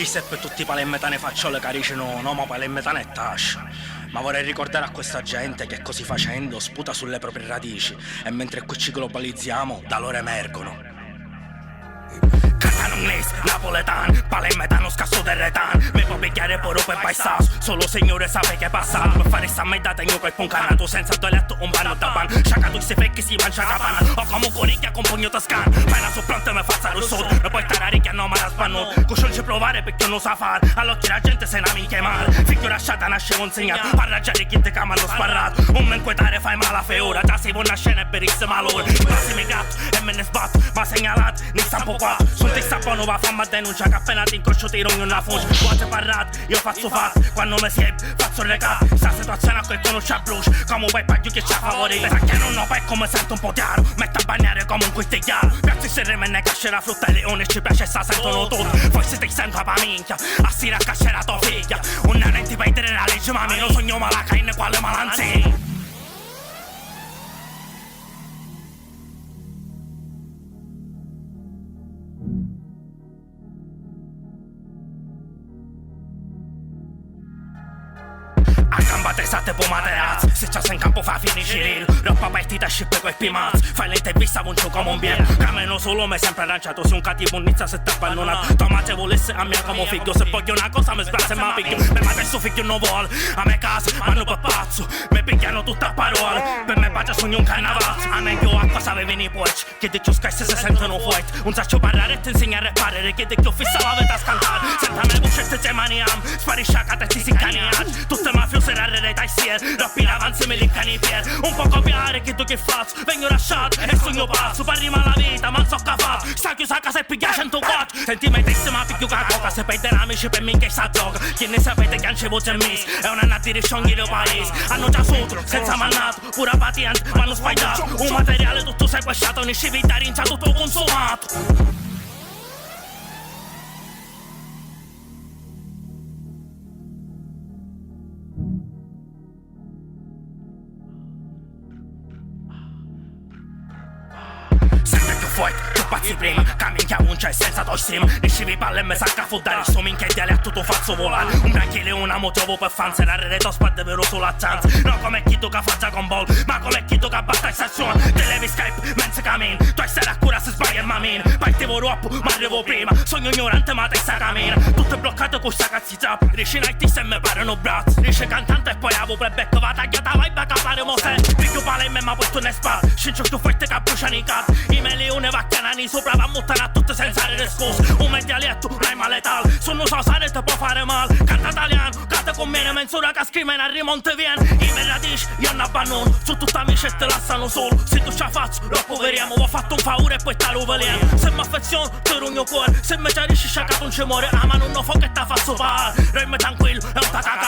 Chissà per tutti i palemmetane facciole che dicano no ma palemmetane è tash. Ma vorrei ricordare a questa gente che così facendo sputa sulle proprie radici e mentre qui ci globalizziamo da loro emergono. Catalanés, napoletan, palemmetano scasso del retan. Me può picchiare poro per paesas, solo signore sape che passa. Per fare sta merda tengo quel poncanato senza toiletto un banno da ban. Sciacato se fai che si mangia capana, o come coricchia con pugno tascan. Fai una sopplante me faccia lo sud, me puoi tarare che no ma la spanno. Cusciol ci provare perché non sa far, all'occhio la gente se ne amiche male. Figlio lasciata nasce consegnato, parla già di chi te cama hanno sparrato. Un me inquietare fai male a feora, già si può nascere e berissima loro. Passi mi gatto e me ne sbatto, ma segnalato, ne stampo qua. Ti sapano va famma denuncia che appena ti incrocio ti rogno una foce. Quante parrate, io faccio fatto, quando mi sieb, faccio recato. Sta situazione a quel conosce a brucio, come vuoi paglio che ci ha favorito. Perché non ho pecco mi sento un po' chiaro, metto a bagnare come un quisteghiaro. Piazzi se remenne casce la frutta e leone ci piace sta sentono tutti. Poi se ti sento a pa minchia, a sera casce la tua figlia. Un nanenti per dire la legge ma mi lo sogno malaca in quale malanzi. A gamba tesate po materazzi, se c'è in campo fa finire. Roba partita scippe quei pimazzi, fai l'intervista con ciò come un bien. Cameno solo mi sempre arrangiato, se un cattivo inizia se tappa il non Tomate volesse a me come figlio, se voglio una cosa mi sbrazza e mi piglio. Per me adesso figlio non vuole, a me casa, ma non per pazzo. Mi pigliano tutte a parole, per me pace sogno un carnavazzo. A me io a cosa avevi nei poeci, che di ciò scherzi se sentono fuori. Un saccio parlare e ti insegna a reparare, che di ciò fissa la vita a scantare. Senta me bucette te maniam, sparisce a cata e ti si caniat. Tutte mafio se rarre dai sier, rappi l'avanzi me li cani pier. Un po' copiare che tu che faccio, vengo lasciato e sogno pazzo. Parli la vita, ma non so che faccio, sta chiusa a casa e piglia 100 watt. Senti me tessima piglio che coca, se perdono amici per me che sta gioca. Chi ne sapete che non c'è voce in mis, è una nati di scionghi del paese. Hanno già sotto, senza mannato, pure paziente, ma hanno sbagliato. Un materiale tutto sequestrato, ne scivi da rincia tutto consumato. Sempre più forte, più pazzi prima, che minchia un c'è senza tostima. Ne scivi palle e me sacca fottare, sto minchia dialetto tu faccio volare. Un branchiere una motivo per fan, se la rete spade vero solo a chance. Non come chi tu che faccia con ball, ma come chi tu che batta in stazione. Televi Skype, mense cammino, tu essere a cura se sbagli il mamin. Partivo troppo, ma arrivo prima, sogno ignorante ma testa cammina. Tutto bloccato con sta cazzita, riesci in artista e me parano bracci. Riesci cantante e poi avevo playback, va tagliata, vai back a fare mose. Piglio pale e me ma porto ne spazio, scincio più forte che bruciano i cazzi. I melione vaccanani sopra va muttano a tutte senza avere scusa. Un me dialetto, non è letale, sono so sare te può fare male. Canta italiano, canta con me, menzura che scrive a rimonte viene. I miei radici, io non abbandono, su tutta amici e te lasciano solo. Se tu ci faccio, lo poveriamo, ho fatto un favore e poi te lo veliamo. Se mi affeziono, te rugno cuore, se mi già riesci sciaccato un ci muore. Ah ma non ho fuoco e te faccio fare, remmi tranquillo, è un tacca